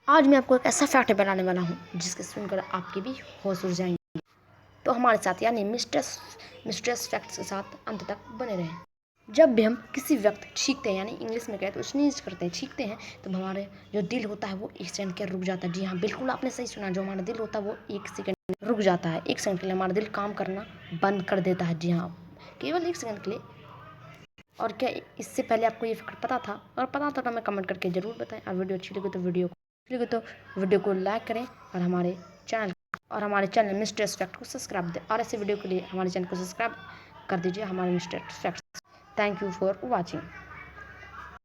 आज मैं आपको एक ऐसा फैक्ट बनाने वाला हूँ जिसके सुनकर आपके भी होश उड़ जाएंगे। तो हमारे साथ यानी मिस्ट्रेस फैक्ट्स के साथ अंत तक बने रहें। जब भी हम किसी व्यक्ति छींकते हैं, यानी इंग्लिश में कहते हैं तो स्नीज करते हैं, छींकते हैं, तो हमारे जो दिल होता है वो 1 सेकंड के रुक जाता है। जी हाँ, बिल्कुल आपने सही सुना, जो हमारा दिल होता है वो 1 सेकंड रुक जाता है। 1 सेकंड के लिए हमारा दिल काम करना बंद कर देता है। जी हाँ, केवल 1 सेकंड के लिए। और क्या इससे पहले आपको ये फैक्ट पता था? अगर पता था तो हमें कमेंट करके ज़रूर बताएं। और वीडियो अच्छी लगे तो वीडियो को लाइक करें और हमारे चैनल मिस्टर फैक्ट को सब्सक्राइब दें। और ऐसे वीडियो के लिए हमारे चैनल को सब्सक्राइब कर दीजिए, हमारे mister fact. Thank you for watching.